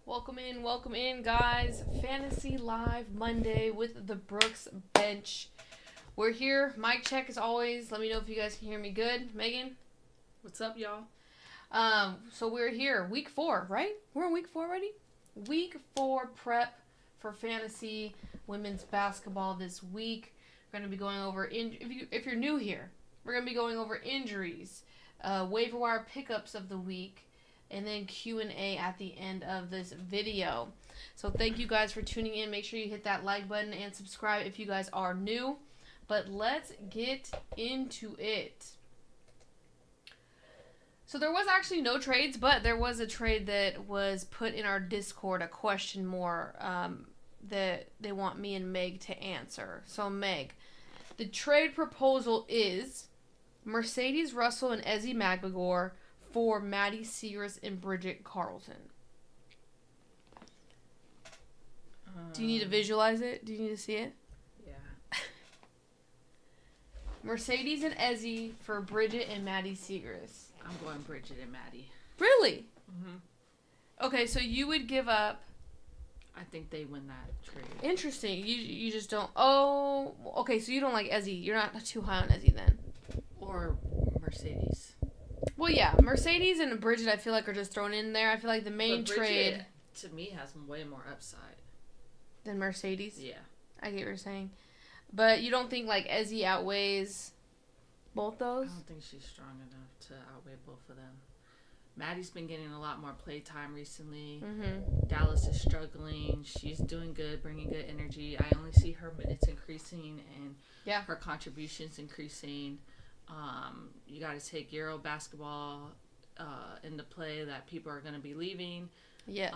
Welcome in, guys. Fantasy Live Monday with the Brooks Bench. We're here. Mic check as always. Let me know if you guys can hear me good. Megan? What's up, y'all? So we're here. Week 4, right? We're in week 4 already? Week 4 prep for fantasy women's basketball this week. We're going to be going over, if you're new here, we're going to be going over injuries, waiver wire pickups of the week, and then Q&A at the end of this video. So thank you guys for tuning in. Make sure you hit that like button and subscribe if you guys are new. But let's get into it. So there was actually no trades, but there was a trade that was put in our Discord, a question more that they want me and Meg to answer. So Meg, the trade proposal is Mercedes Russell and Ezzie Magbagor for Maddie Segrist and Bridget Carlton. Do you need to visualize it? Do you need to see it? Yeah. Mercedes and Ezzie for Bridget and Maddie Segrist. I'm going Bridget and Maddie. Really? Mm-hmm. Okay, so you would give up. I think they win that trade. Interesting. You just don't. Oh, okay. So you don't like Ezzie. You're not too high on Ezzie then. Or Mercedes. Well, yeah, Mercedes and Bridget, I feel like are just thrown in there. I feel like the main trade to me has way more upside than Mercedes. Yeah, I get what you're saying, but you don't think like Ezzie outweighs both those? I don't think she's strong enough to outweigh both of them. Maddie's been getting a lot more play time recently. Mm-hmm. Dallas is struggling. She's doing good, bringing good energy. I only see her minutes increasing and her contributions increasing. You got to take Euro basketball into play that people are going to be leaving. Yes.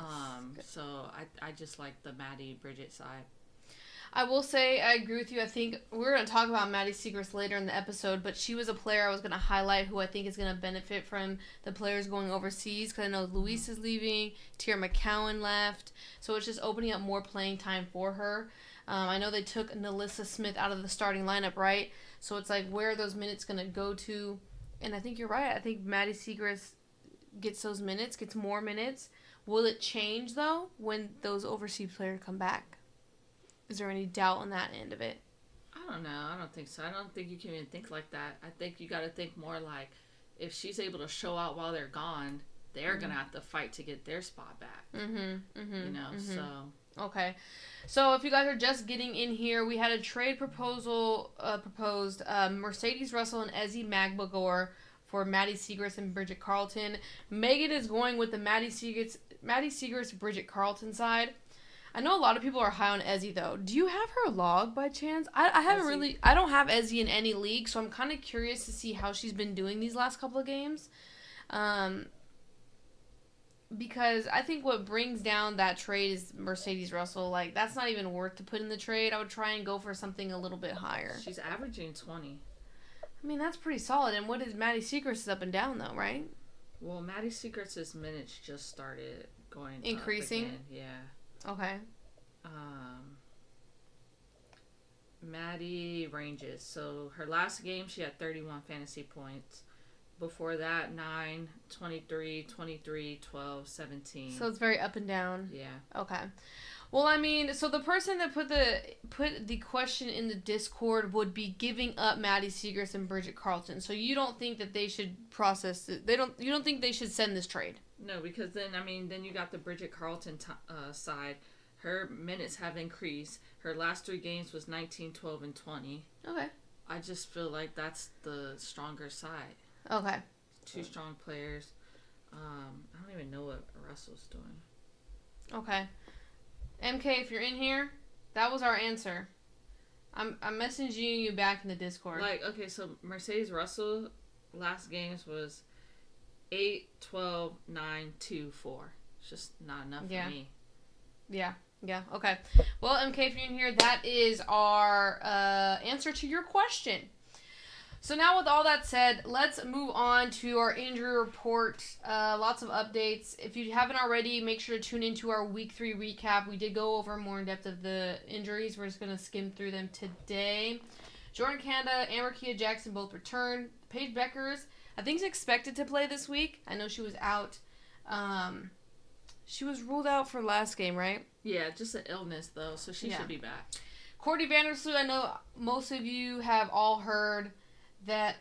So I just like the Maddie Bridget side. I will say I agree with you. I think we're going to talk about Maddie Segrist later in the episode, but she was a player I was going to highlight who I think is going to benefit from the players going overseas, because I know Luis is leaving, Tierra McCowan left, so it's just opening up more playing time for her. I know they took Nalissa Smith out of the starting lineup, right? So it's like, where are those minutes going to go to? And I think you're right. I think Maddie Segrist gets those minutes, gets more minutes. Will it change, though, when those overseas players come back? Is there any doubt on that end of it? I don't know. I don't think so. I don't think you can even think like that. I think you got to think more like, if she's able to show out while they're gone, they're going to have to fight to get their spot back. So... Okay. So if you guys are just getting in here, we had a trade proposal proposed. Mercedes Russell and Ezzie Magbagor for Maddie Segrist and Bridget Carlton. Megan is going with the Maddie Segrist, Bridget Carlton side. I know a lot of people are high on Ezzie, though. Do you have her log by chance? I haven't really... I don't have Ezzie in any league, so I'm kind of curious to see how she's been doing these last couple of games. Because I think what brings down that trade is Mercedes Russell. Like, that's not even worth to put in the trade. I would try and go for something a little bit higher. She's averaging 20. I mean, that's pretty solid. And what is Maddie Segrist up and down, though, right? Well, Maddie Segrist's minutes just started going increasing? Up again. Yeah. Okay. Maddie ranges. So her last game, she had 31 fantasy points. Before that, 9, 23, 23, 12, 17. So it's very up and down. Yeah. Okay. Well, I mean, so the person that put the question in the Discord would be giving up Maddie Segrist and Bridget Carlton. So you don't think that they should process it? You don't think they should send this trade? No, because then you got the Bridget Carlton side. Her minutes have increased. Her last 3 games was 19, 12, and 20. Okay. I just feel like that's the stronger side. Okay. 2 strong players. I don't even know what Russell's doing. Okay. MK, if you're in here, that was our answer. I'm messaging you back in the Discord. Like, okay, so Mercedes Russell last games was 8, 12, 9, 2, 4. It's just not enough for me. Yeah. Yeah. Okay. Well, MK, if you're in here, that is our answer to your question. So now with all that said, let's move on to our injury report. Lots of updates. If you haven't already, make sure to tune into our Week 3 recap. We did go over more in depth of the injuries. We're just going to skim through them today. Jordan Canada and Markia Jackson both returned. Paige Beckers, I think, is expected to play this week. I know she was out. She was ruled out for last game, right? Yeah, just an illness, though, so she should be back. Courtney Vandersloot, I know most of you have all heard that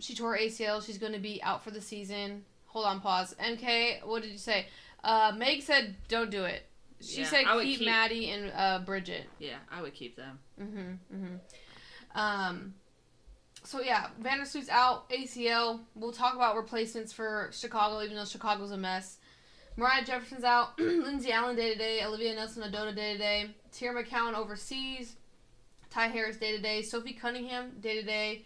she tore her ACL. She's going to be out for the season. Hold on, pause. MK, what did you say? Meg said don't do it. She said keep Maddie and Bridget. Yeah, I would keep them. So, yeah, Vandersloot's out, ACL. We'll talk about replacements for Chicago, even though Chicago's a mess. Mariah Jefferson's out. Lindsay Allen day-to-day. Olivia Nelson-Ododa day-to-day. Tierra McCowan overseas. Ty Harris day-to-day. Sophie Cunningham day-to-day.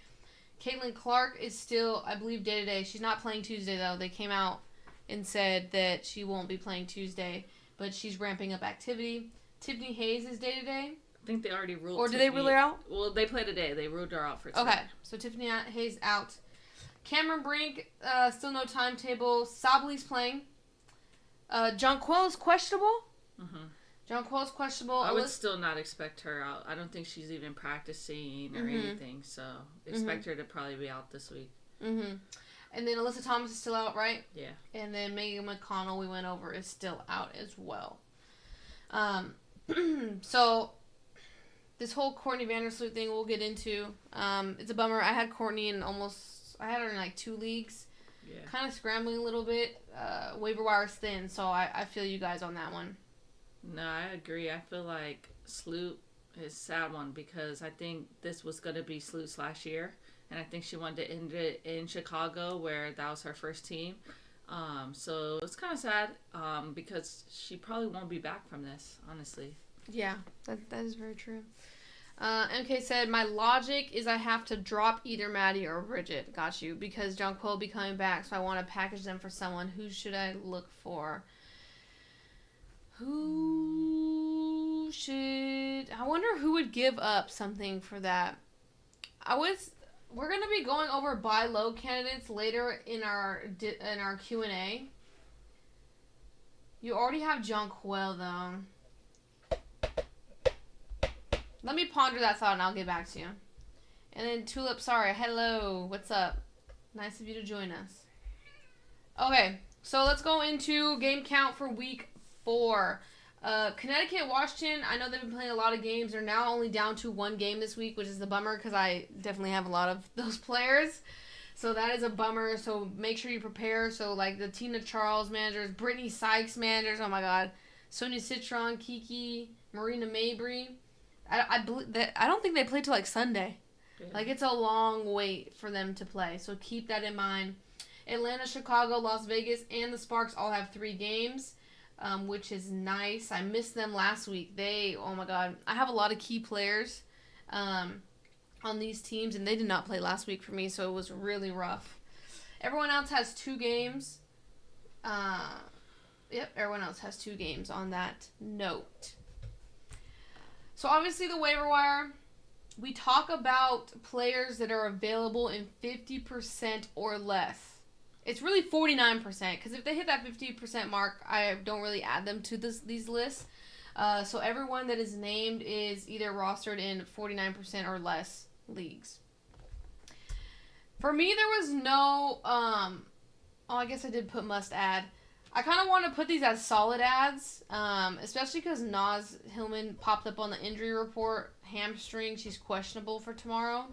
Caitlin Clark is still, I believe, day-to-day. She's not playing Tuesday, though. They came out and said that she won't be playing Tuesday, but she's ramping up activity. Tiffany Hayes is day-to-day. I think they already ruled. Or did they rule her out? Well, they played today. They ruled her out for today. Okay, so Tiffany Hayes out. Cameron Brink, still no timetable. Sabley's playing. Jonquil is questionable. Jonquil is questionable. I would still not expect her out. I don't think she's even practicing or anything, so expect her to probably be out this week. And then Alyssa Thomas is still out, right? Yeah. And then Megan McConnell, we went over, is still out as well. So this whole Courtney Vandersloot thing we'll get into. It's a bummer. I had Courtney I had her in like 2 leagues. Yeah. Kind of scrambling a little bit. Waiver wire's thin, so I feel you guys on that one. No, I agree. I feel like Sloot is a sad one because I think this was going to be Sloot's last year, and I think she wanted to end it in Chicago where that was her first team. So it's kind of sad because she probably won't be back from this, honestly. Yeah, that is very true. MK said, my logic is I have to drop either Maddie or Bridget. Got you. Because Jonquil will be coming back, so I want to package them for someone. Who should I look for? I wonder who would give up something for that. We're going to be going over buy low candidates later in our Q&A. You already have Jonquil, though. Let me ponder that thought and I'll get back to you. And then Tulip, sorry. Hello. What's up? Nice of you to join us. Okay, so let's go into game count for week 4. Connecticut, Washington, I know they've been playing a lot of games. They're now only down to 1 game this week, which is the bummer because I definitely have a lot of those players. So that is a bummer. So make sure you prepare. So like the Tina Charles managers, Brittany Sykes managers, oh my god. Sonia Citron, Kiki, Marina Mabry. I don't think they play till like Sunday. Yeah. Like it's a long wait for them to play. So keep that in mind. Atlanta, Chicago, Las Vegas, and the Sparks all have 3 games, which is nice. I missed them last week. Oh my god. I have a lot of key players on these teams, and they did not play last week for me, so it was really rough. Everyone else has 2 games. Everyone else has 2 games on that note. So obviously the waiver wire, we talk about players that are available in 50% or less. It's really 49% because if they hit that 50% mark, I don't really add them to these lists. So everyone that is named is either rostered in 49% or less leagues. For me, there was no, I guess I did put must add. I kind of want to put these as solid ads, especially because Naz Hillman popped up on the injury report, hamstring. She's questionable for tomorrow.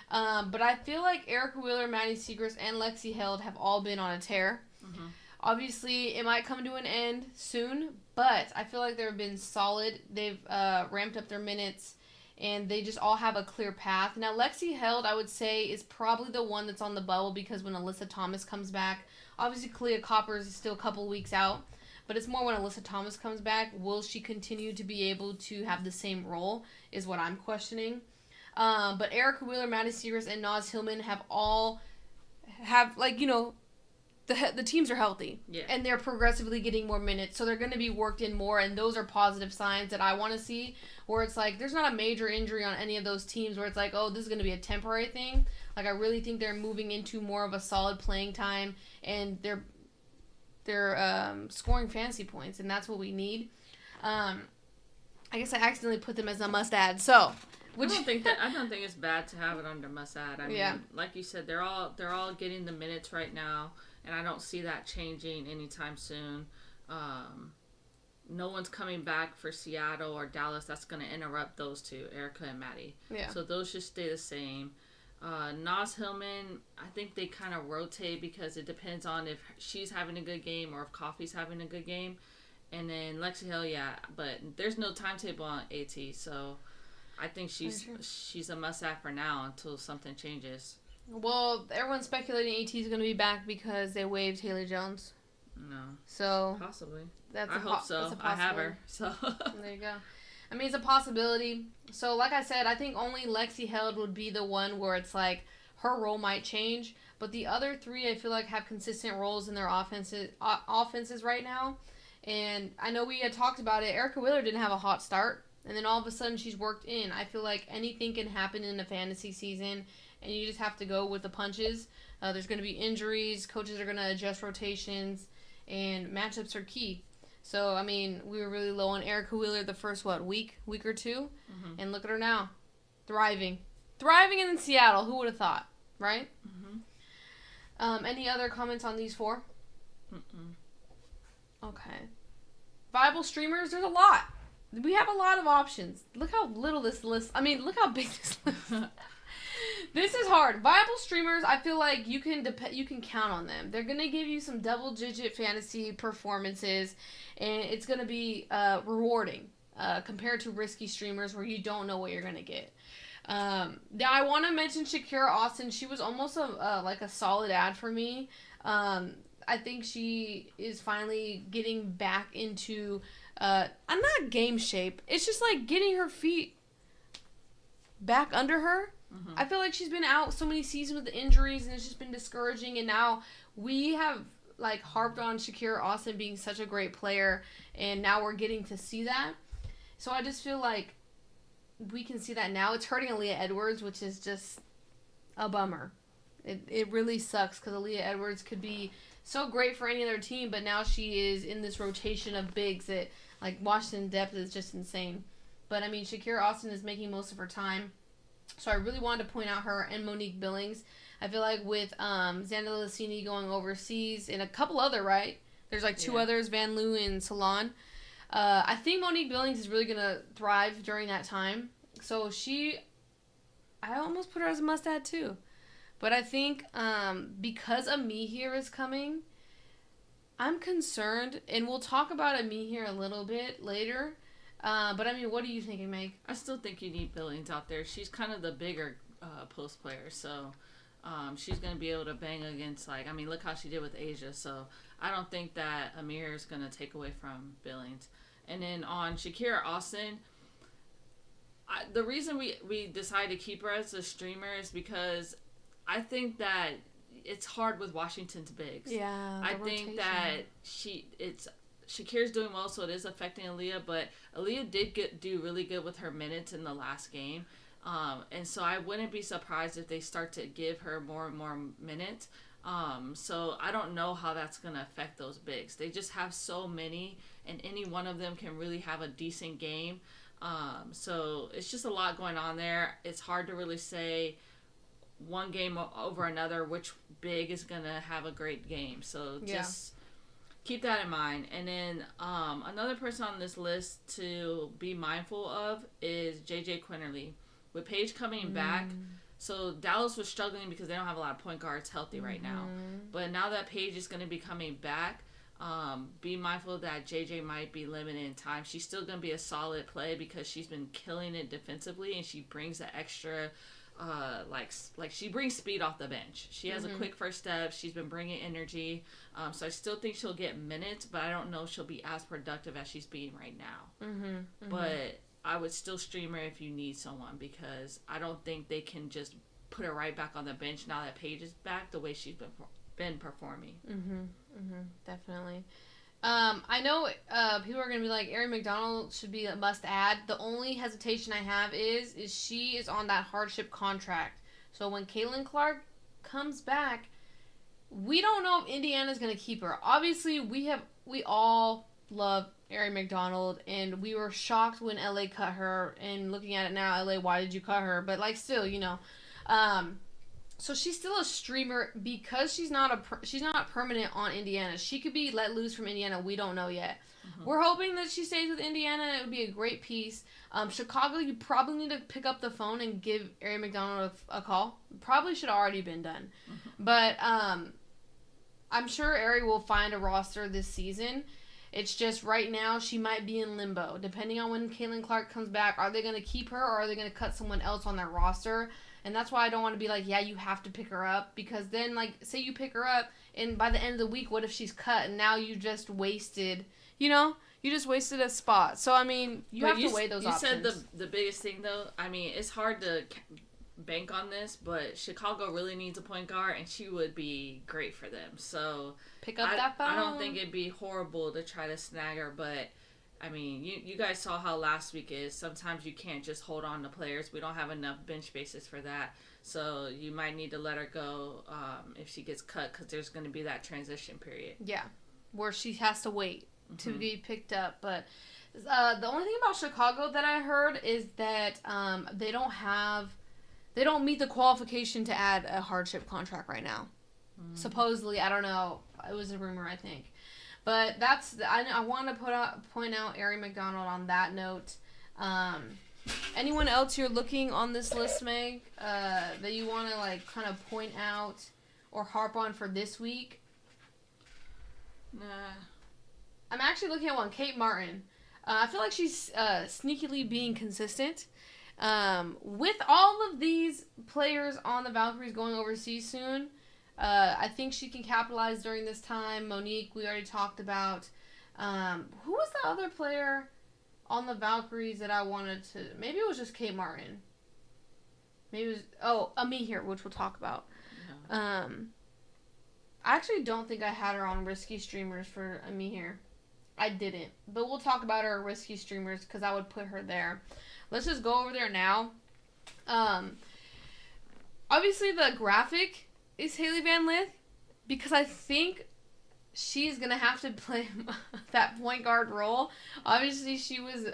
But I feel like Erica Wheeler, Maddie Siegrist, and Lexi Held have all been on a tear. Mm-hmm. Obviously, it might come to an end soon, but I feel like they've been solid. They've ramped up their minutes, and they just all have a clear path. Now, Lexi Held, I would say, is probably the one that's on the bubble because when Alyssa Thomas comes back, obviously Kalia Coppers is still a couple weeks out, but it's more when Alyssa Thomas comes back, will she continue to be able to have the same role is what I'm questioning. But Erica Wheeler, Maddie Siegrist, and Naz Hillman have the teams are healthy. Yeah. And they're progressively getting more minutes, so they're going to be worked in more, and those are positive signs that I want to see, where it's like there's not a major injury on any of those teams where it's like, oh, this is going to be a temporary thing. Like, I really think they're moving into more of a solid playing time, and they're scoring fantasy points, and that's what we need. I guess I accidentally put them as a must-add, so... I don't think it's bad to have it under must-add. I mean, like you said, they're all getting the minutes right now, and I don't see that changing anytime soon. no one's coming back for Seattle or Dallas that's going to interrupt those two, Erica and Maddie. Yeah. So those should stay the same. Naz Hillman, I think they kind of rotate because it depends on if she's having a good game or if Coffee's having a good game. And then Lexi Hill, yeah, but there's no timetable on AT, so I think she's a must-have for now until something changes. Well, everyone's speculating AT is going to be back because they waived Haley Jones. No. So possibly. I hope so. I have her. So there you go. I mean, it's a possibility. So, like I said, I think only Lexi Held would be the one where it's like her role might change, but the other three I feel like have consistent roles in their offenses right now. And I know we had talked about it. Erica Wheeler didn't have a hot start, and then all of a sudden she's worked in. I feel like anything can happen in a fantasy season, and you just have to go with the punches. There's going to be injuries. Coaches are going to adjust rotations, and matchups are key. So, I mean, we were really low on Erica Wheeler the first, week or two? Mm-hmm. And look at her now. Thriving in Seattle. Who would have thought, right? Mm-hmm. Any other comments on these four? Mm-mm. Okay. Viable streamers, there's a lot. We have a lot of options. Look how little this list... I mean, look how big this list is. This is hard. Viable streamers, I feel like you can count on them. They're going to give you some double-digit fantasy performances, and it's going to be rewarding compared to risky streamers where you don't know what you're going to get. Now, I want to mention Shakira Austin. She was almost a solid ad for me. I think she is finally getting back into, I'm not game shape. It's just like getting her feet back under her. Mm-hmm. I feel like she's been out so many seasons with the injuries and it's just been discouraging. And now we have harped on Shakira Austin being such a great player, and now we're getting to see that. So I just feel like we can see that now. It's hurting Aaliyah Edwards, which is just a bummer. It really sucks because Aaliyah Edwards could be so great for any other team, but now she is in this rotation of bigs that, Washington depth is just insane. But, I mean, Shakira Austin is making most of her time. So I really wanted to point out her and Monique Billings. I feel like with Xander Lassini going overseas and a couple other, right? There's two others, Van Loo and Salon. I think Monique Billings is really going to thrive during that time. So I almost put her as a must-add too. But I think because Ami here is coming, I'm concerned, and we'll talk about Ami here a little bit later. But I mean, what are you thinking, Meg? I still think you need Billings out there. She's kind of the bigger post player, so she's going to be able to bang against, look how she did with Asia. So I don't think that Amir is going to take away from Billings. And then on Shakira Austin, the reason we decided to keep her as a streamer is because I think that it's hard with Washington's bigs. Yeah, I think that Shakira's doing well, so it is affecting Aaliyah, but Aaliyah did do really good with her minutes in the last game. And so I wouldn't be surprised if they start to give her more and more minutes. So I don't know how that's going to affect those bigs. They just have so many, and any one of them can really have a decent game. So it's just a lot going on there. It's hard to really say one game over another which big is going to have a great game. So just keep that in mind. And then another person on this list to be mindful of is JJ Quinterly. With Paige coming back, so Dallas was struggling because they don't have a lot of point guards healthy right now. But now that Paige is going to be coming back, be mindful that JJ might be limited in time. She's still going to be a solid play because she's been killing it defensively, and she brings the extra, she brings speed off the bench. She has a quick first step. She's been bringing energy. So I still think she'll get minutes, but I don't know if she'll be as productive as she's being right now. But I would still stream her if you need someone, because I don't think they can just put her right back on the bench now that Paige is back the way she's been performing. Definitely. I know people are going to be like, Erin McDonald should be a must-add. The only hesitation I have is she is on that hardship contract. So when Caitlin Clark comes back, we don't know if Indiana's going to keep her. Obviously, we all love Erin McDonald, and we were shocked when LA cut her, and looking at it now, LA, why did you cut her? But, still, So she's still a streamer because she's not permanent on Indiana. She could be let loose from Indiana. We don't know yet. Mm-hmm. We're hoping that she stays with Indiana. It would be a great piece. Chicago, you probably need to pick up the phone and give Ari McDonald a call. Probably should have already been done. Mm-hmm. But I'm sure Ari will find a roster this season. It's just right now she might be in limbo. Depending on when Caitlin Clark comes back, are they going to keep her or are they going to cut someone else on their roster? And that's why I don't want to be like, yeah, you have to pick her up. Because then, like, say you pick her up, and by the end of the week, what if she's cut? And now you just wasted, you just wasted a spot. So, I mean, you have to weigh those options. You said the biggest thing, though. I mean, it's hard to bank on this, but Chicago really needs a point guard, and she would be great for them. So, pick up that phone. I don't think it'd be horrible to try to snag her, but... I mean, you guys saw how last week is. Sometimes you can't just hold on to players. We don't have enough bench spaces for that. So you might need to let her go if she gets cut because there's going to be that transition period. Yeah, where she has to wait to be picked up. But the only thing about Chicago that I heard is that they don't meet the qualification to add a hardship contract right now. Supposedly, I don't know. It was a rumor, I think. But I want to point out Ari McDonald on that note. Anyone else you're looking on this list, Meg, that you want to like kind of point out or harp on for this week? Nah. I'm actually looking at one, Kate Martin. I feel like she's sneakily being consistent. With all of these players on the Valkyries going overseas soon, I think she can capitalize during this time. Monique, we already talked about. Who was the other player on the Valkyries that I wanted to... Maybe it was just Kate Martin. Maybe it was... Amihir, which we'll talk about. Yeah. I actually don't think I had her on Risky Streamers for Amihir. I didn't. But we'll talk about her Risky Streamers because I would put her there. Let's just go over there now. Obviously, the graphic... is Haley Van Lith, because I think she's going to have to play that point guard role. Obviously, she was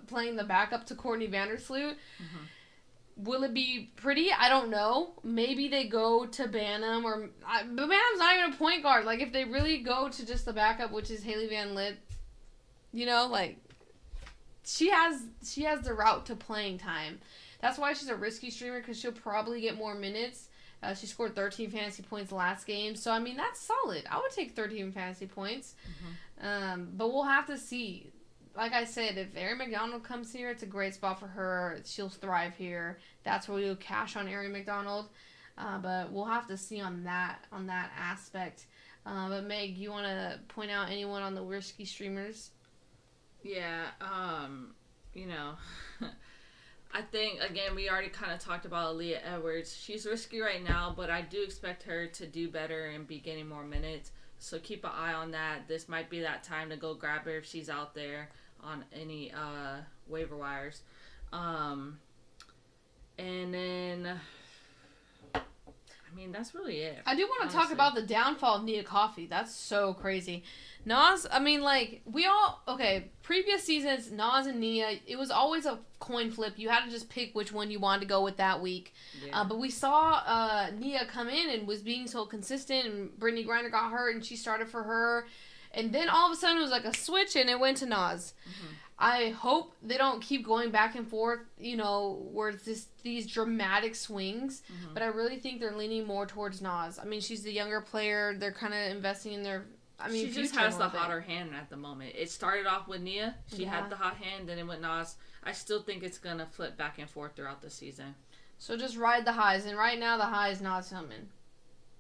playing the backup to Courtney Vandersloot. Mm-hmm. Will it be pretty? I don't know. Maybe they go to Banham, but Banham's not even a point guard. Like, if they really go to just the backup, which is Haley Van Lith, like, she has the route to playing time. That's why she's a risky streamer, because she'll probably get more minutes. She scored 13 fantasy points last game. So, I mean, that's solid. I would take 13 fantasy points. Mm-hmm. But we'll have to see. Like I said, if Ari McDonald comes here, it's a great spot for her. She'll thrive here. That's where we'll cash on Ari McDonald. But we'll have to see on that aspect. But, Meg, you want to point out anyone on the risky streamers? Yeah, I think, again, we already kind of talked about Aaliyah Edwards. She's risky right now, but I do expect her to do better and be getting more minutes. So keep an eye on that. This might be that time to go grab her if she's out there on any waiver wires. And then, I mean, that's really it. I do want to talk about the downfall of Nia Coffey. That's so crazy. Nas, I mean, like, previous seasons, Nas and Nia, it was always a coin flip. You had to just pick which one you wanted to go with that week. Yeah. But we saw Nia come in and was being so consistent, and Brittany Griner got hurt, and she started for her. And then all of a sudden it was like a switch, and it went to Nas. Mm-hmm. I hope they don't keep going back and forth, where it's these dramatic swings. Mm-hmm. But I really think they're leaning more towards Nas. I mean, she's the younger player. They're kind of investing in their... she just has the hotter hand at the moment. It started off with Nia. She had the hot hand, then it went Nas. I still think it's going to flip back and forth throughout the season. So just ride the highs. And right now, the high is Nas Hillman.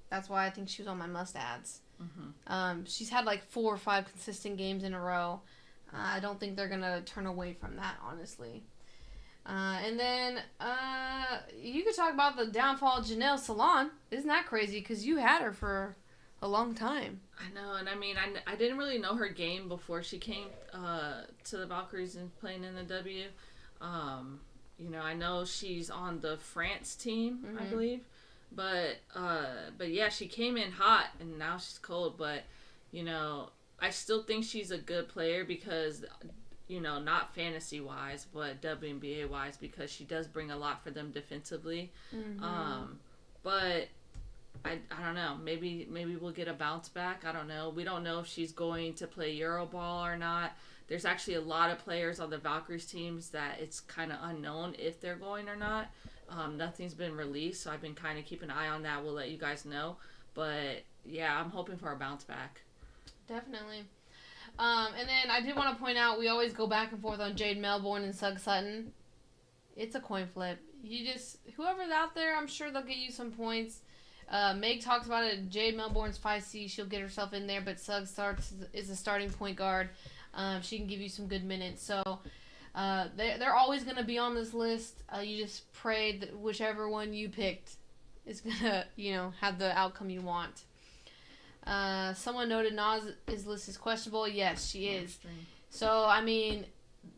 That's why I think she was on my must-adds. Mm-hmm. She's had like 4 or 5 consistent games in a row. I don't think they're going to turn away from that, honestly. And then you could talk about the downfall of Janelle Salon. Isn't that crazy? Because you had her for a long time. I know, and I mean, I didn't really know her game before she came to the Valkyries and playing in the W. I know she's on the France team, mm-hmm. I believe. But yeah, she came in hot, and now she's cold. But, I still think she's a good player because, not fantasy-wise, but WNBA-wise, because she does bring a lot for them defensively. Mm-hmm. But I don't know. Maybe we'll get a bounce back. I don't know. We don't know if she's going to play Euroball or not. There's actually a lot of players on the Valkyries teams that it's kind of unknown if they're going or not. Nothing's been released, so I've been kind of keeping an eye on that. We'll let you guys know. But yeah, I'm hoping for a bounce back. Definitely. And then I did want to point out, we always go back and forth on Jade Melbourne and Sug Sutton. It's a coin flip. Whoever's out there, I'm sure they'll get you some points. Meg talks about it. Jade Melbourne's feisty. She'll get herself in there, but Sug is a starting point guard. She can give you some good minutes. So they're always going to be on this list. You just pray that whichever one you picked is going to, have the outcome you want. Someone noted Naz's list is questionable. Yes, she is. So, I mean,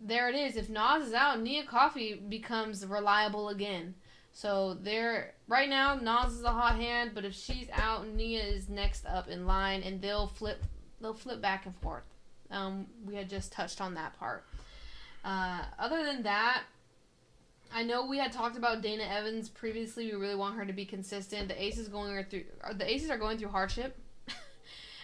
there it is. If Naz is out, Nia Coffey becomes reliable again. So, right now, Naz is a hot hand, but if she's out, Nia is next up in line, and they'll flip back and forth. We had just touched on that part. Other than that, I know we had talked about Dana Evans previously. We really want her to be consistent. The Aces are going through hardship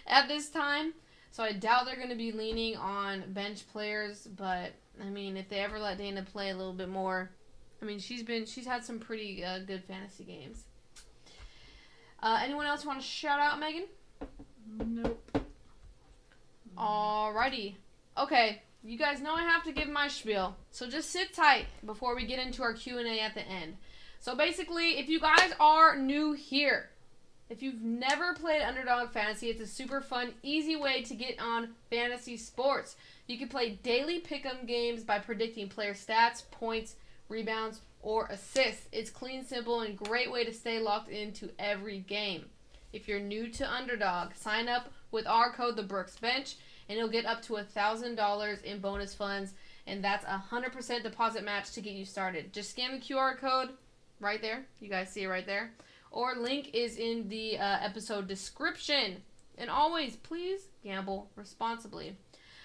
at this time, so I doubt they're going to be leaning on bench players. But I mean, if they ever let Dana play a little bit more, I mean, she's had some pretty good fantasy games. Anyone else want to shout out, Megan? Nope. Alrighty. Okay, you guys know I have to give my spiel, so just sit tight before we get into our Q&A at the end. So basically, if you guys are new here, if you've never played Underdog Fantasy, it's a super fun, easy way to get on fantasy sports. You can play daily pick'em games by predicting player stats, points, rebounds, or assists. It's clean, simple, and great way to stay locked into every game. If you're new to Underdog, sign up with our code, the Brooks Bench, and you'll get up to $1,000 in bonus funds, and that's a 100% deposit match to get you started. Just scan the QR code right there. You guys see it right there. Or link is in the episode description. And always, please gamble responsibly.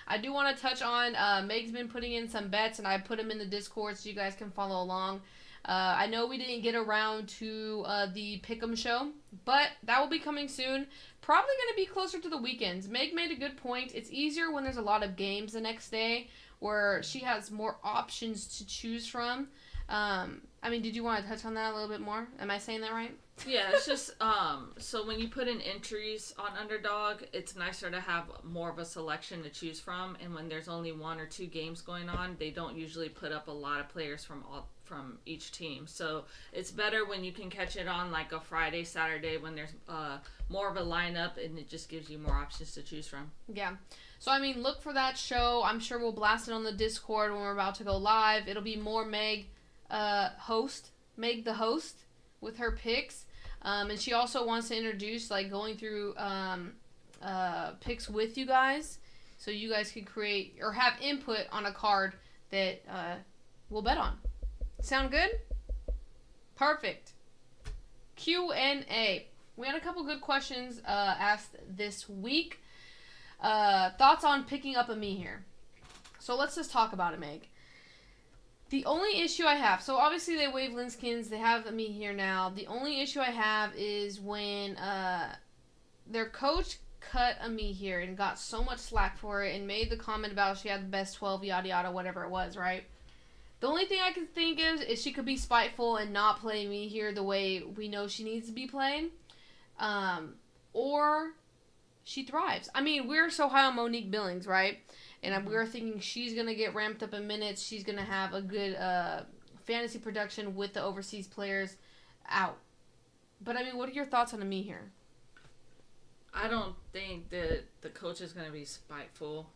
I do want to touch on, Meg's been putting in some bets, and I put them in the Discord so you guys can follow along. I know we didn't get around to the Pick'em show, but that will be coming soon. Probably going to be closer to the weekends. Meg made a good point. It's easier when there's a lot of games the next day where she has more options to choose from. I mean, did you want to touch on that a little bit more? Am I saying that right? Yeah, it's just, so when you put in entries on Underdog, it's nicer to have more of a selection to choose from, and when there's only 1 or 2 games going on, they don't usually put up a lot of players from each team. So it's better when you can catch it on like a Friday, Saturday, when there's more of a lineup, and it just gives you more options to choose from. Yeah. So, I mean, look for that show. I'm sure we'll blast it on the Discord when we're about to go live. It'll be more Meg the host with her picks. And she also wants to introduce, like, going through picks with you guys, so you guys can create or have input on a card that we'll bet on. Sound good? Perfect. Q&A. We had a couple good questions asked this week. Thoughts on picking up a me here. So let's just talk about it, Meg. The only issue I have, so obviously they waive Linskins, they have me here now. The only issue I have is when their coach cut a me here and got so much slack for it and made the comment about she had the best 12, yada yada, whatever it was, right? The only thing I can think is she could be spiteful and not play me here the way we know she needs to be playing. Or she thrives. I mean, we're so high on Monique Billings, right? And we were thinking she's going to get ramped up in minutes. She's going to have a good fantasy production with the overseas players out. But, I mean, what are your thoughts on me here? I don't think that the coach is going to be spiteful.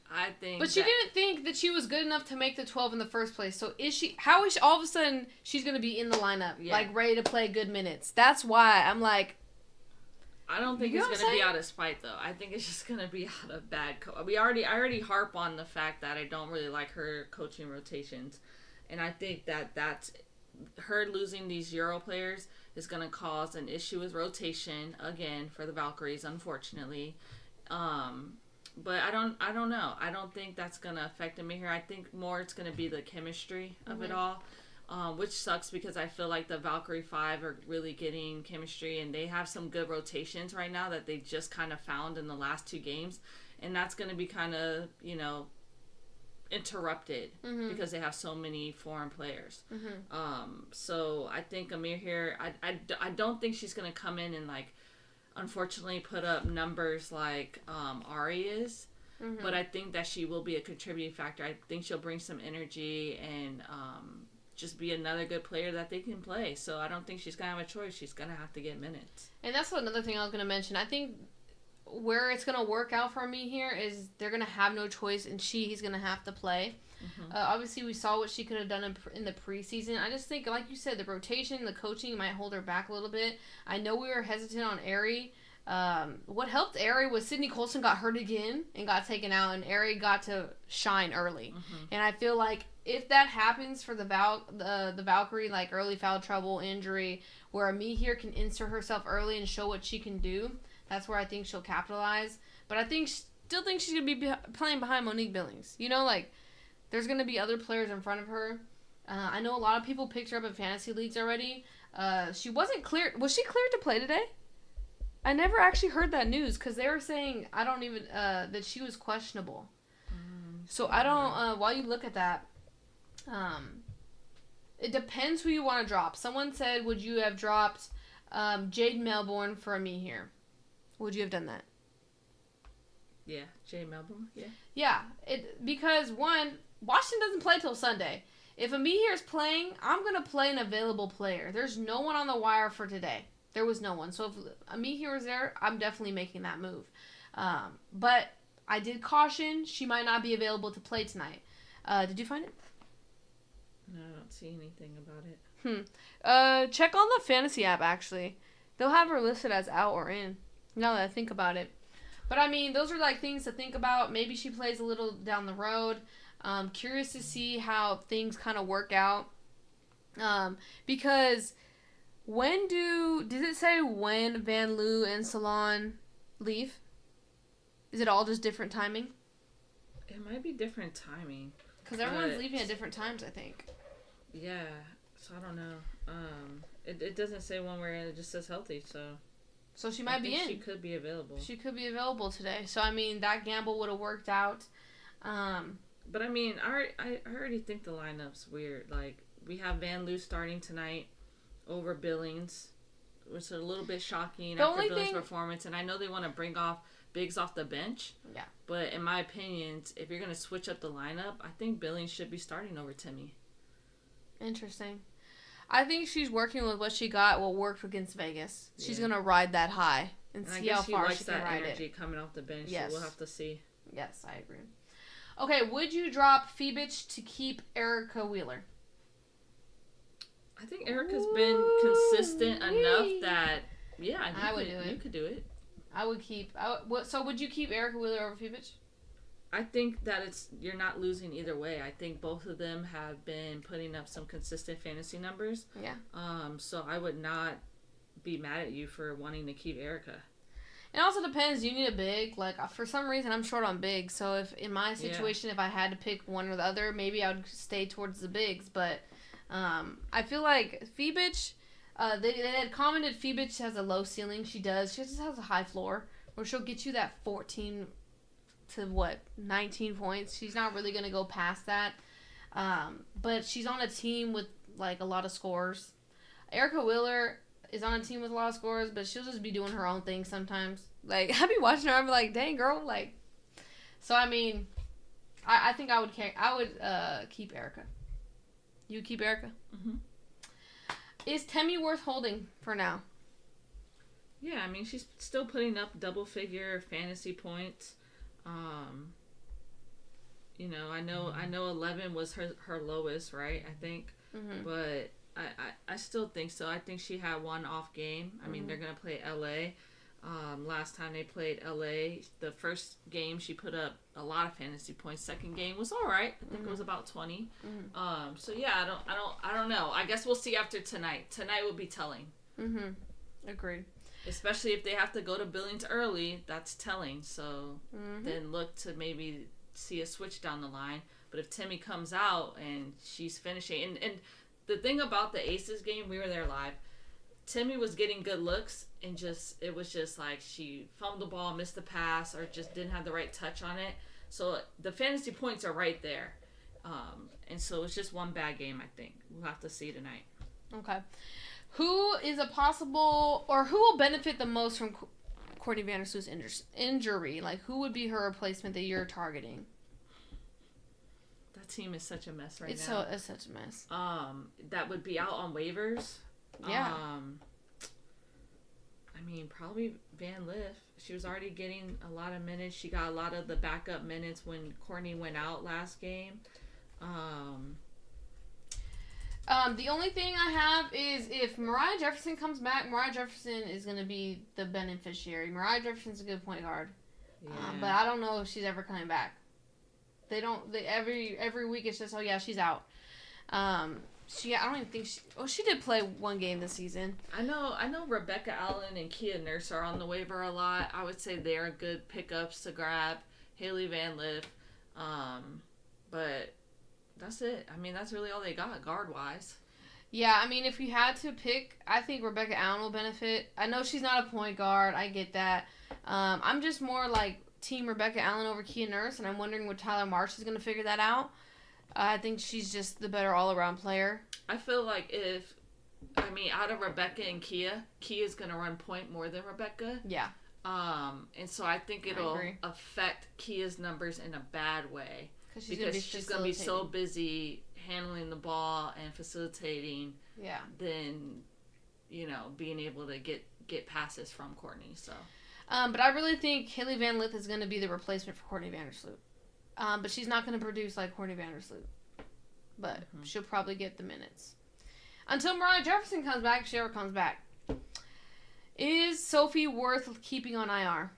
I think. But she didn't think that she was good enough to make the 12 in the first place. So how is she, all of a sudden she's going to be in the lineup, like ready to play good minutes? That's why I'm like. I don't think it's going to be out of spite, though. I think it's just going to be out of bad I already harp on the fact that I don't really like her coaching rotations. And I think that's her losing these Euro players is going to cause an issue with rotation, again, for the Valkyries, unfortunately. But I don't know. I don't think that's going to affect me here. I think more it's going to be the chemistry of it all. which sucks because I feel like the Valkyrie 5 are really getting chemistry, and they have some good rotations right now that they just kind of found in the last 2 games. And that's going to be kind of, interrupted because they have so many foreign players. So I think Amir here, I don't think she's going to come in and, like, unfortunately put up numbers like Ari is. But I think that she will be a contributing factor. I think she'll bring some energy and just be another good player that they can play. So I don't think she's going to have a choice. She's going to have to get minutes. And that's another thing I was going to mention. I think where it's going to work out for me here is they're going to have no choice, and he's going to have to play. Obviously, we saw what she could have done in the preseason. I just think, like you said, the rotation, the coaching might hold her back a little bit. I know we were hesitant on Ari. What helped Ari was Sydney Colson got hurt again and got taken out, and Ari got to shine early. And I feel like if that happens for the Valkyrie, like early foul trouble, injury, where Ami here can insert herself early and show what she can do, that's where I think she'll capitalize. But I still think she's going to be playing behind Monique Billings. There's going to be other players in front of her. I know a lot of people picked her up in fantasy leagues already. She wasn't cleared. Was she cleared to play today? I never actually heard that news because they were saying that she was questionable. So I don't. While you look at that, it depends who you want to drop. Someone said, "Would you have dropped Jade Melbourne for me here? Would you have done that?" Yeah, Jade Melbourne. Yeah. Yeah, because one, Washington doesn't play till Sunday. If Ami here is playing, I'm gonna play an available player. There's no one on the wire for today. There was no one. So if Ami here was there, I'm definitely making that move. But I did caution she might not be available to play tonight. Did you find it? No, I don't see anything about it. Check on the fantasy app, actually. They'll have her listed as out or in, now that I think about it. But, I mean, those are, like, things to think about. Maybe she plays a little down the road. Curious to see how things kind of work out. Because did it say when Van Loo and Salon leave? Is it all just different timing? It might be different timing. Because everyone's leaving at different times, I think. Yeah, so I don't know. It doesn't say one where it just says healthy, so she might be in. She could be available. She could be available today. So, I mean, that gamble would have worked out. But, I mean, I already think the lineup's weird. Like, we have Van Loo starting tonight over Billings, which is a little bit shocking after Billings' performance. And I know they want to bring Biggs off the bench. Yeah. But, in my opinion, if you're going to switch up the lineup, I think Billings should be starting over Timmy. Interesting. I think she's working with what she got, what worked against Vegas. She's going to ride that high and see how far she can ride it. I guess she likes that energy coming off the bench, so we'll have to see. Yes, I agree. Okay, would you drop Phoebich to keep Erica Wheeler? I think Erica's been consistent enough that, I would do it. You could do it. So would you keep Erica Wheeler over Phoebich? I think that you're not losing either way. I think both of them have been putting up some consistent fantasy numbers. Yeah. So I would not be mad at you for wanting to keep Erica. It also depends. You need a big. Like, for some reason, I'm short on bigs. So if in my situation, if I had to pick one or the other, maybe I would stay towards the bigs. But I feel like Phoebich, they had commented Phoebich has a low ceiling. She does. She just has a high floor where she'll get you that 14 to 19 points. She's not really going to go past that. But she's on a team with, like, a lot of scores. Erica Wheeler is on a team with a lot of scores, but she'll just be doing her own thing sometimes. Like, I'd be watching her, I'd be like, dang, girl, like. So, I mean, I think I would keep Erica. You keep Erica? Mm-hmm. Is Temi worth holding for now? Yeah, I mean, she's still putting up double-figure fantasy points. I know 11 was her lowest, right? I think, but I still think so. I think she had one off game. I mean, they're gonna play LA. Last time they played LA, the first game she put up a lot of fantasy points. Second game was all right. I think it was about 20. So yeah, I don't know. I guess we'll see after tonight. Tonight will be telling. Agreed. Especially if they have to go to Billings early, that's telling. So then look to maybe see a switch down the line. But if Timmy comes out and she's finishing, and the thing about the Aces game, we were there live. Timmy was getting good looks, and it was just like she fumbled the ball, missed the pass, or just didn't have the right touch on it. So the fantasy points are right there. And so it's just one bad game, I think. We'll have to see tonight. Okay. Who is a possible, or who will benefit the most from Courtney Vandersloot's injury? Like, who would be her replacement that you're targeting? That team is such a mess right now. It's such a mess. That would be out on waivers. Yeah. I mean, probably Van Liff. She was already getting a lot of minutes. She got a lot of the backup minutes when Courtney went out last game. The only thing I have is if Mariah Jefferson comes back, Mariah Jefferson is going to be the beneficiary. Mariah Jefferson's a good point guard. Yeah. But I don't know if she's ever coming back. Every week it's just, oh yeah, she's out. I don't even think she did play one game this season. I know Rebecca Allen and Kia Nurse are on the waiver a lot. I would say they're good pickups to grab. Haley Van Liff. But that's it. I mean, that's really all they got guard-wise. Yeah, I mean, if you had to pick, I think Rebecca Allen will benefit. I know she's not a point guard. I get that. I'm just more like team Rebecca Allen over Kia Nurse, and I'm wondering what Tyler Marsh is going to figure that out. I think she's just the better all-around player. I feel like out of Rebecca and Kia's going to run point more than Rebecca. Yeah. And so I think it'll affect Kia's numbers in a bad way. Because she's going to be so busy handling the ball and facilitating than, being able to get passes from Courtney. So. But I really think Haley Van Lith is going to be the replacement for Courtney Vandersloot. But she's not going to produce like Courtney Vandersloot. But she'll probably get the minutes. Until Mariah Jefferson comes back, if she ever comes back. Is Sophie worth keeping on IR?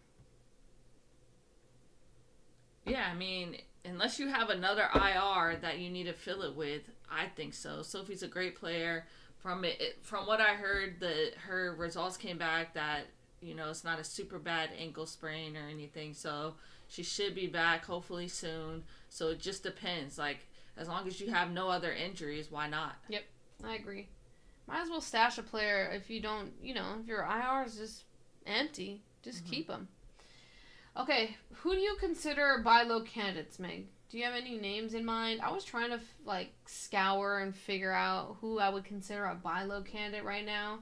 Yeah, I mean, unless you have another IR that you need to fill it with, I think so. Sophie's a great player. From what I heard, her results came back that, it's not a super bad ankle sprain or anything. So she should be back hopefully soon. So it just depends. Like, as long as you have no other injuries, why not? Yep, I agree. Might as well stash a player if you don't, if your IR is just empty, just keep them. Okay, who do you consider buy low candidates, Meg? Do you have any names in mind? I was trying to scour and figure out who I would consider a buy low candidate right now.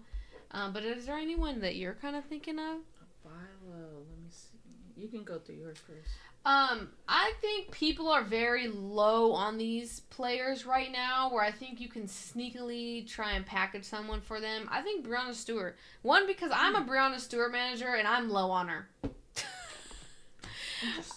But is there anyone that you're kind of thinking of? A buy low, let me see. You can go through yours first. I think people are very low on these players right now, where I think you can sneakily try and package someone for them. I think Breanna Stewart. One, because I'm a Breanna Stewart manager and I'm low on her.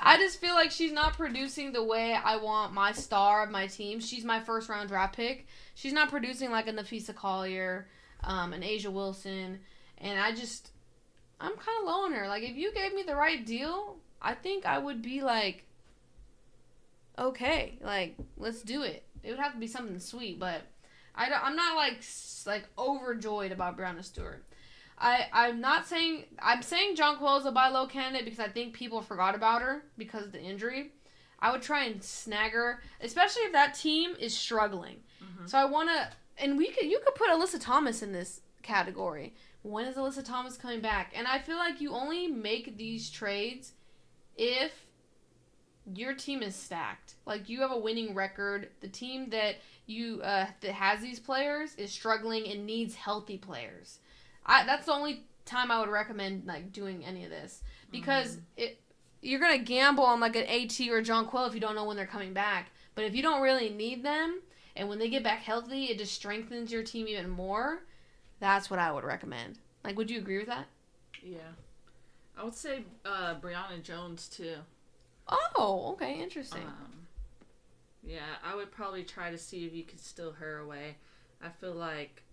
I just feel like she's not producing the way I want my star of my team. She's my first round draft pick. She's not producing like a Nafisa Collier, an Asia Wilson, and I'm kind of low on her. Like, if you gave me the right deal, I think I would be like, okay, like, let's do it. It would have to be something sweet, but I'm not like overjoyed about Breanna Stewart. I'm saying Jonquil is a buy low candidate because I think people forgot about her because of the injury. I would try and snag her, especially if that team is struggling. Mm-hmm. So I want to, and you could put Alyssa Thomas in this category. When is Alyssa Thomas coming back? And I feel like you only make these trades if your team is stacked. Like, you have a winning record. The team that that has these players is struggling and needs healthy players. That's the only time I would recommend like doing any of this, because you're gonna gamble on like an AT or a Jonquil if you don't know when they're coming back. But if you don't really need them, and when they get back healthy, it just strengthens your team even more. That's what I would recommend. Like, would you agree with that? Yeah, I would say Brianna Jones too. Oh, okay, interesting. Yeah, I would probably try to see if you could steal her away. I feel like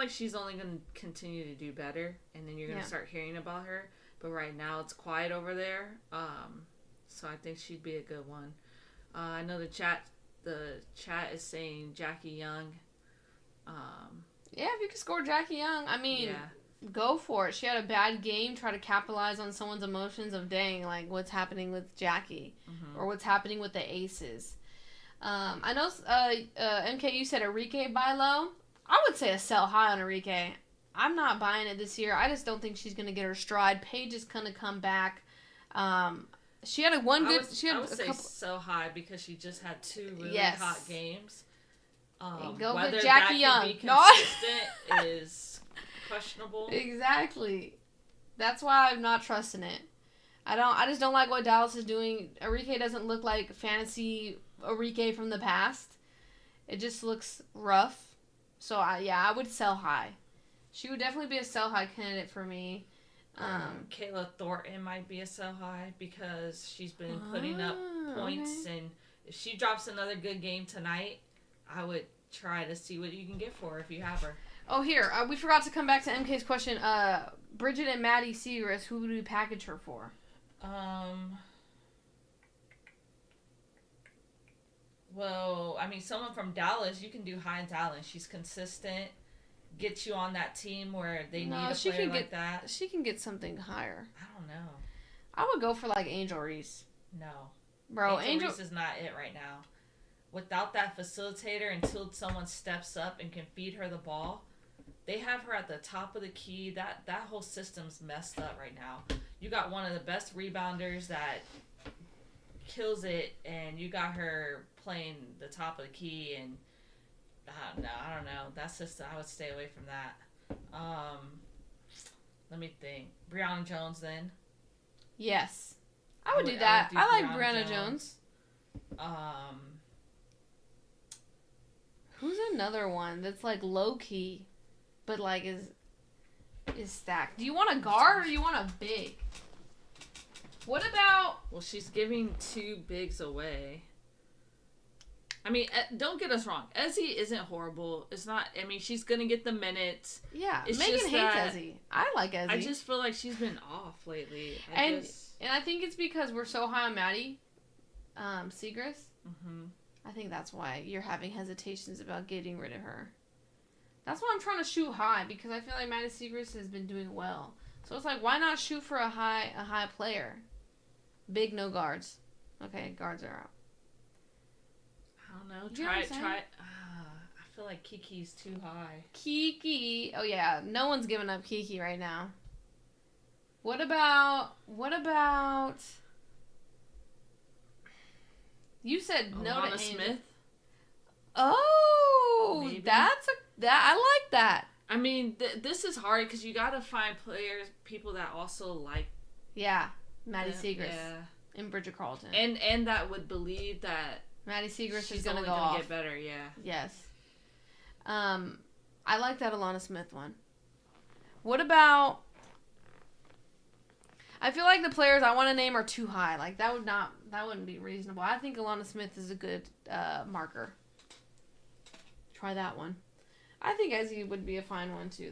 she's only going to continue to do better, and then you're going to start hearing about her. But right now it's quiet over there, so I think she'd be a good one. I know the chat is saying Jackie Young. Yeah, if you could score Jackie Young, I mean, go for it. She had a bad game. Try to capitalize on someone's emotions of, dang, like, what's happening with Jackie, or what's happening with the Aces. I know MK, you said Enrique buy low. I would say a sell high on Enrique. I'm not buying it this year. I just don't think she's going to get her stride. Paige is going to come back. She had I would say so high because she just had 2 really hot games. Go whether with Jackie that Young. Be consistent is questionable. Exactly. That's why I'm not trusting it. I just don't like what Dallas is doing. Enrique doesn't look like fantasy Enrique from the past. It just looks rough. So I would sell high. She would definitely be a sell high candidate for me. Kayla Thornton might be a sell high because she's been putting up points, and if she drops another good game tonight, I would try to see what you can get for her if you have her. Oh, here, we forgot to come back to MK's question. Bridget and Maddie Segrist, who would we package her for? Well, I mean, someone from Dallas, you can do Hines Allen. She's consistent. Get you on that team where they need a player like that. She can get something higher. I don't know. I would go for like Angel Reese. No. Bro, Angel Reese is not it right now. Without that facilitator, until someone steps up and can feed her the ball, they have her at the top of the key. That whole system's messed up right now. You got one of the best rebounders that kills it, and you got her playing the top of the key, and I don't know. That system, I would stay away from that. Let me think. Brianna Jones, then. Yes, I would do that. I like Brianna Jones. Who's another one that's like low key, but like is stacked? Do you want a guard or do you want a big? What about? Well, she's giving 2 bigs away. I mean, don't get us wrong. Ezzy isn't horrible. It's not. I mean, she's gonna get the minutes. Yeah, Megan hates Ezzy. I like Ezzy. I just feel like she's been off lately. And I think it's because we're so high on Maddie Segrist. Mm-hmm. I think that's why you're having hesitations about getting rid of her. That's why I'm trying to shoot high, because I feel like Maddie Segrist has been doing well. So it's like, why not shoot for a high player? Big, no guards. Okay, guards are out. I don't know. Try. I feel like Kiki's too high. Kiki. Oh yeah, no one's giving up Kiki right now. What about? You said no to Smith. Oh, maybe. I like that. I mean, this is hard because you got to find people that also like. Yeah, Maddie Segrist and Bridget Carlton, and that would believe that Maddie Segrist is gonna get better. Yeah. Yes. I like that Alana Smith one. What about? I feel like the players I want to name are too high. Like that wouldn't be reasonable. I think Alana Smith is a good marker. Try that one. I think Ezzy would be a fine one too,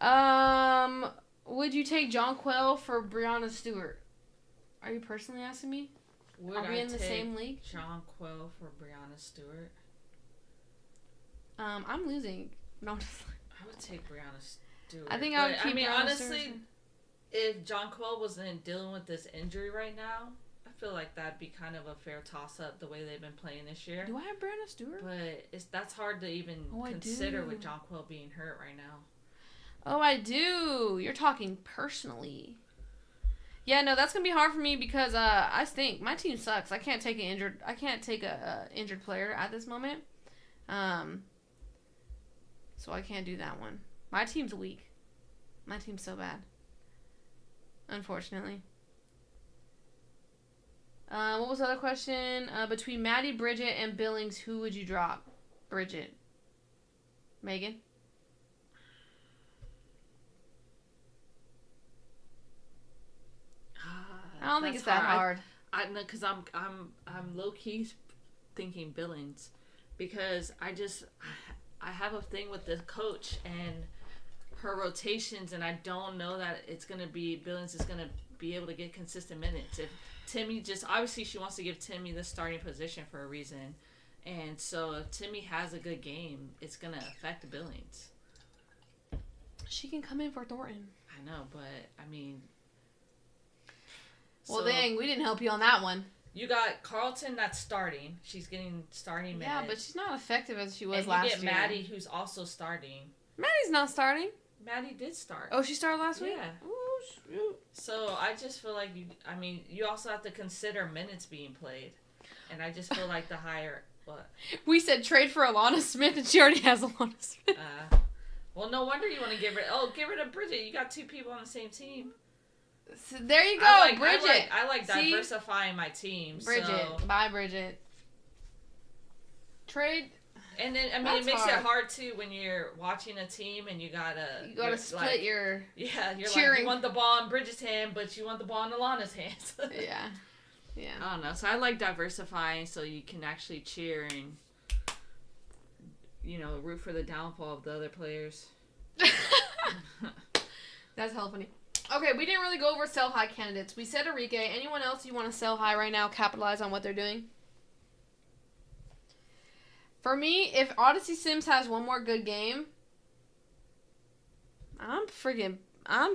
though. Would you take Jonquel for Breanna Stewart? Are you personally asking me? Are we in the same league? Jonquel for Breanna Stewart. I'm losing. No, I would take Breanna Stewart. I think I would keep. I mean, Breanna honestly, Stewart. If Jonquel wasn't dealing with this injury right now, I feel like that'd be kind of a fair toss-up the way they've been playing this year. Do I have Breanna Stewart? But that's hard to even consider with Jonquel being hurt right now. Oh, I do. You're talking personally. Yeah, no, that's gonna be hard for me because I stink. My team sucks. I can't take a injured player at this moment. So I can't do that one. My team's weak. My team's so bad. Unfortunately. What was the other question? Between Maddie, Bridget, and Billings, who would you drop? Bridget. Megan? I don't think it's that hard. I know, because I'm low key thinking Billings, because I have a thing with the coach and her rotations, and I don't know that Billings is gonna be able to get consistent minutes. If Timmy obviously she wants to give Timmy the starting position for a reason, and so if Timmy has a good game, it's gonna affect Billings. She can come in for Thornton. I know, but I mean. Well, dang, we didn't help you on that one. You got Carlton that's starting. She's getting starting minutes. Yeah, but she's not effective as she was last year. And you get Maddie, who's also starting. Maddie's not starting. Maddie did start. Oh, she started last week? Yeah. Ooh, shoot. So I just feel like you also have to consider minutes being played. And I just feel like the higher, what? We said trade for Alana Smith, and she already has Alana Smith. Well, no wonder you want to get rid of Bridget. You got 2 people on the same team. So there you go, Bridget. I like diversifying my team. Bridget. So. Bye, Bridget. Trade. And then, it makes it hard, too, when you're watching a team and you gotta split your you're cheering. Like, you want the ball in Bridget's hand, but you want the ball in Alana's hands. Yeah. Yeah. I don't know. So I like diversifying so you can actually cheer and, root for the downfall of the other players. That's hella funny. Okay, we didn't really go over sell high candidates. We said Enrique. Anyone else you want to sell high right now, capitalize on what they're doing? For me, if Odyssey Sims has one more good game, I'm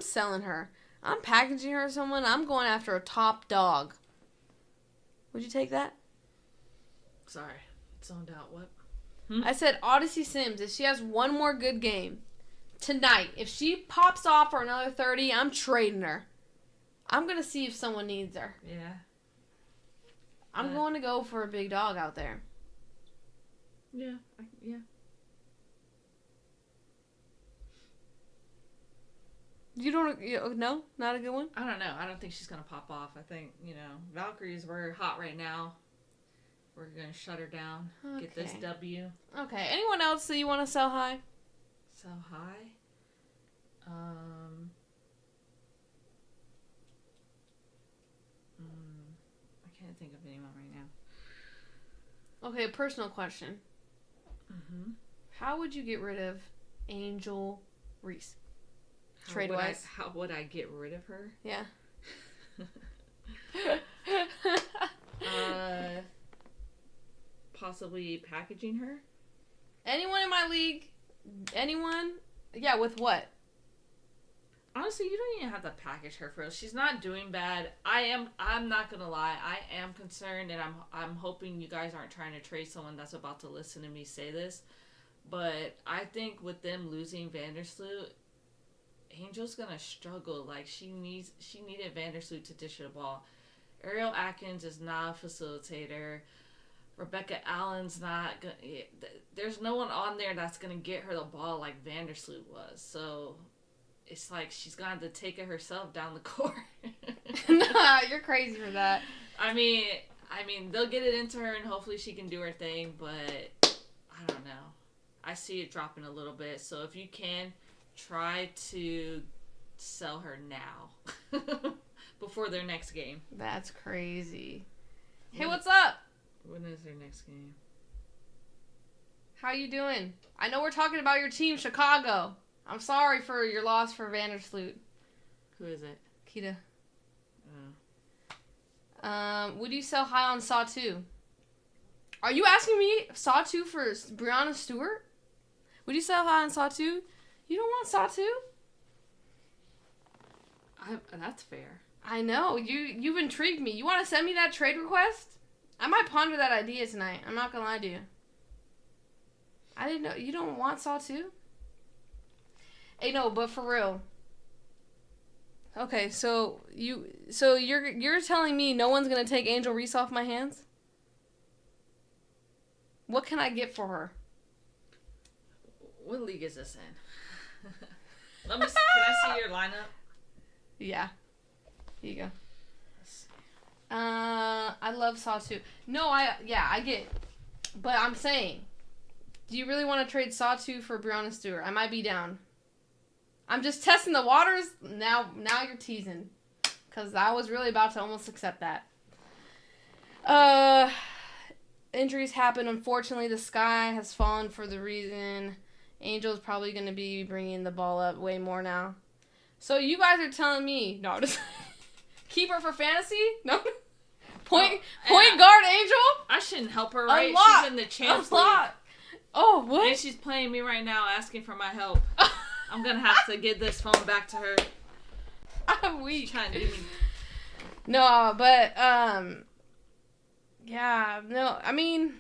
selling her. I'm packaging her to someone. I'm going after a top dog. Would you take that? Sorry. Zoned out. What? I said Odyssey Sims. If she has one more good game tonight, if she pops off for another 30, I'm trading her. I'm going to see if someone needs her. Yeah. I'm going to go for a big dog out there. Yeah. Yeah. No? Not a good one? I don't know. I don't think she's going to pop off. I think, Valkyrie's very hot right now. We're going to shut her down. Okay. Get this W. Okay. Anyone else that you want to sell high? Sell high? I can't think of anyone right now. Okay, a personal question. Mm-hmm. How would you get rid of Angel Reese? Trade-wise. How would I get rid of her? Yeah. Possibly packaging her. Anyone in my league? Anyone? Yeah, with what? Honestly, you don't even have to package her for us. She's not doing bad. I'm not gonna lie. I am concerned, and I'm hoping you guys aren't trying to trade someone that's about to listen to me say this. But I think with them losing Vandersloot, Angel's gonna struggle. Like she needed Vandersloot to dish her the ball. Ariel Atkins is not a facilitator. Rebecca Allen's not gonna. There's no one on there that's gonna get her the ball like Vandersloot was. So it's like she's gonna have to take it herself down the court. Nah, you're crazy for that. I mean, they'll get it into her and hopefully she can do her thing. But I don't know. I see it dropping a little bit. So if you can, try to sell her now before their next game. That's crazy. Hey, what's up? When is their next game? How you doing? I know we're talking about your team, Chicago. I'm sorry for your loss for Vandersloot. Who is it? Kita. Would you sell high on Saw 2? Are you asking me Saw 2 for Brianna Stewart? Would you sell high on Saw 2? You don't want Saw 2? That's fair. I know. You've intrigued me. You want to send me that trade request? I might ponder that idea tonight. I'm not going to lie to you. I didn't know. You don't want Saw 2? Hey, no, but for real. Okay, so you're telling me no one's going to take Angel Reese off my hands? What can I get for her? What league is this in? Can I see your lineup? Yeah. Here you go. I love Saw 2. No, I get. But I'm saying, do you really want to trade Saw 2 for Brianna Stewart? I might be down. I'm just testing the waters. Now you're teasing. Because I was really about to almost accept that. Injuries happen. Unfortunately, the sky has fallen for the reason. Angel's probably going to be bringing the ball up way more now. So you guys are telling me, no, just keep her for fantasy? No? Point guard Angel? I shouldn't help her, right? Unlock. She's in the Champs League. Oh, what? And she's playing me right now asking for my help. I'm going to have to give this phone back to her. I'm weak. She's trying to do me. No, but, Yeah, no, I mean,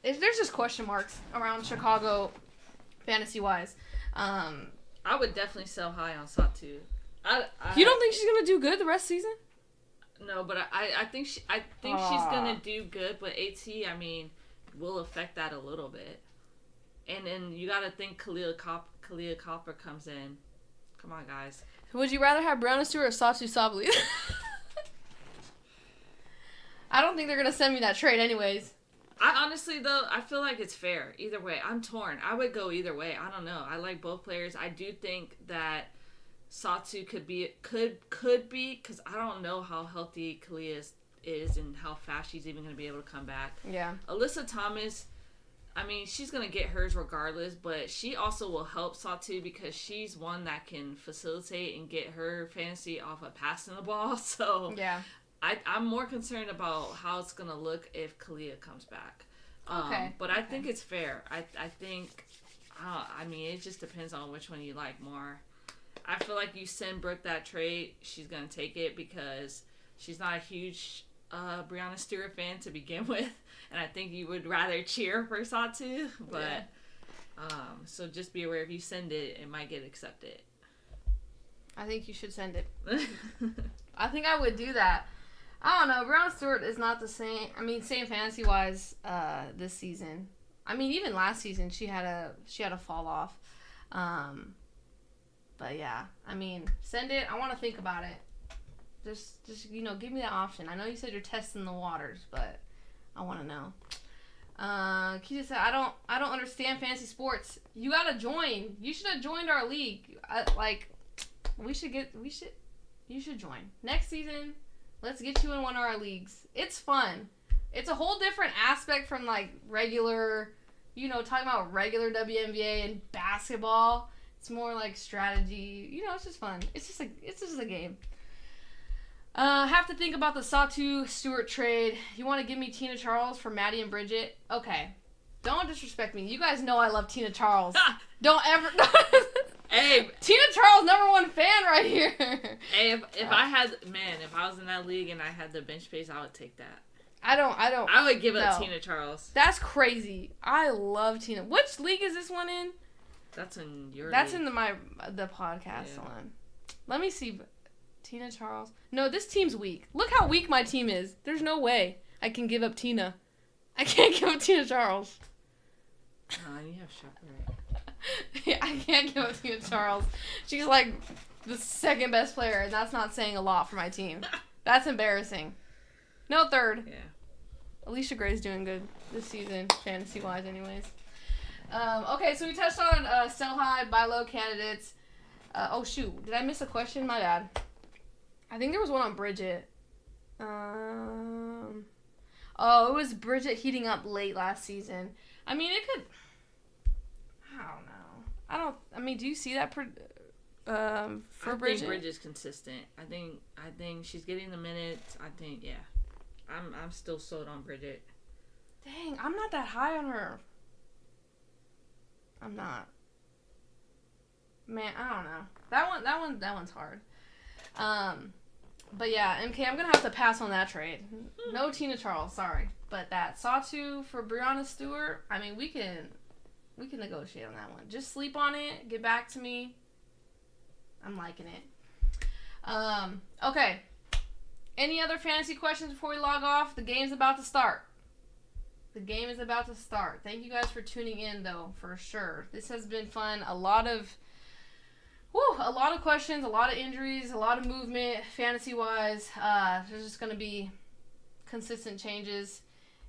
there's just question marks around Chicago, fantasy-wise. I would definitely sell high on Satu. You don't think she's gonna do good the rest of the season? No, but I think she's gonna do good. But AT, I mean, will affect that a little bit. And then you gotta think Kalia Copper comes in. Come on, guys. Would you rather have Brianna Stewart or Satu Sabali? I don't think they're gonna send me that trade anyways. I honestly though, I feel like it's fair either way. I'm torn. I would go either way. I don't know. I like both players. I do think that Satu could be because I don't know how healthy Kalia is and how fast she's even going to be able to come back. Yeah. Alyssa Thomas, I mean, she's going to get hers regardless, but she also will help Satu because she's one that can facilitate and get her fantasy off of passing the ball. So yeah. I'm more concerned about how it's going to look if Kalia comes back. Okay. But I think it's fair. I think, I mean, it just depends on which one you like more. I feel like you send Brooke that trade, she's going to take it because she's not a huge Brianna Stewart fan to begin with. And I think you would rather cheer for Satu. But, yeah. So just be aware if you send it, it might get accepted. I think you should send it. I think I would do that. I don't know. Brianna Stewart is not the same. I mean, same fantasy-wise this season. I mean, even last season, she had a fall off. But yeah, I mean, send it. I want to think about it. Just give me that option. I know you said you're testing the waters, but I want to know. Keisha said, I don't understand fantasy sports. You gotta join. You should have joined our league. You should join next season. Let's get you in one of our leagues. It's fun. It's a whole different aspect from like regular, talking about regular WNBA and basketball. It's more like strategy. It's just fun. It's just a game. Have to think about the Satu Stewart trade. You want to give me Tina Charles for Maddie and Bridget? Okay. Don't disrespect me. You guys know I love Tina Charles. Don't ever... Hey, Tina Charles, #1 fan right here. Hey, if I was in that league and I had the bench space, I would take that. I would give up Tina Charles. That's crazy. I love Tina. Which league is this one in? That's in your That's league. In the podcast one. Let me see. Tina Charles. No, this team's weak. Look how weak my team is. There's no way I can give up Tina. I can't give up Tina Charles. You have Shaka, right? I can't give up Tina Charles. She's like the second best player, and that's not saying a lot for my team. That's embarrassing. No, third. Yeah. Alicia Gray's doing good this season, fantasy-wise anyways. Okay, so we touched on sell high, buy low candidates. Oh, shoot. Did I miss a question? My bad. I think there was one on Bridget. It was Bridget heating up late last season. I mean, it could... I don't know. Do you see that for Bridget? I think Bridget's consistent. I think she's getting the minutes. I'm still sold on Bridget. Dang, I'm not that high on her. I'm not. Man, I don't know. That one's hard. But yeah, MK, I'm gonna have to pass on that trade. No Tina Charles, sorry. But that Satu for Brianna Stewart, we can negotiate on that one. Just sleep on it, get back to me. I'm liking it. Okay. Any other fantasy questions before we log off? The game's about to start. Thank you guys for tuning in, though, for sure. This has been fun. A lot of questions, a lot of injuries, a lot of movement, fantasy-wise. There's just going to be consistent changes,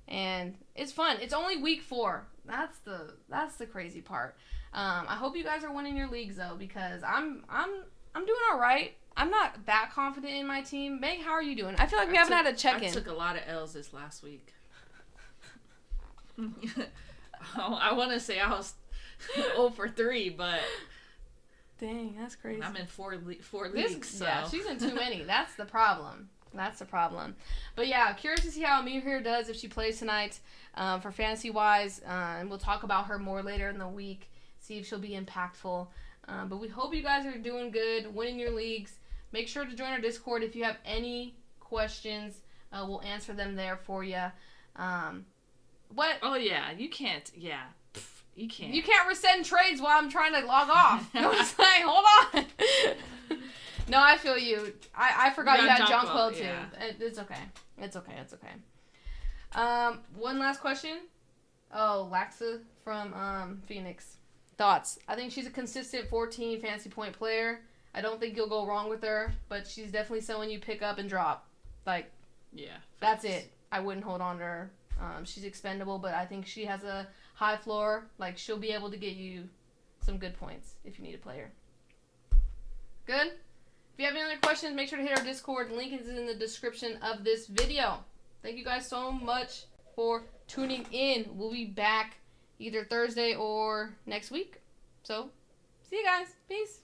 and it's fun. It's only week 4. That's the crazy part. I hope you guys are winning your leagues, though, because I'm doing all right. I'm not that confident in my team. Meg, how are you doing? I feel like we haven't had a check-in. I took a lot of L's this last week. I want to say I was 0 for 3, but... Dang, that's crazy. I'm in 4 leagues, so... Yeah, she's in too many. That's the problem. But yeah, curious to see how Amir does if she plays tonight for fantasy-wise. And we'll talk about her more later in the week, see if she'll be impactful. But we hope you guys are doing good, winning your leagues. Make sure to join our Discord if you have any questions, we'll answer them there for you. What? Oh, yeah. You can't. Yeah. You can't. You can't resend trades while I'm trying to log off. You know what I'm saying? Hold on. No, I feel you. I forgot you had Jonquil too. Yeah. It's okay. It's okay. It's okay. One last question. Oh, Laxa from Phoenix. Thoughts? I think she's a consistent 14 fantasy point player. I don't think you'll go wrong with her, but she's definitely someone you pick up and drop. Like, yeah, that's it. I wouldn't hold on to her. She's expendable, but I think she has a high floor. Like, she'll be able to get you some good points if you need a player. Good? If you have any other questions, make sure to hit our Discord. Link is in the description of this video. Thank you guys so much for tuning in. We'll be back either Thursday or next week. So, see you guys. Peace.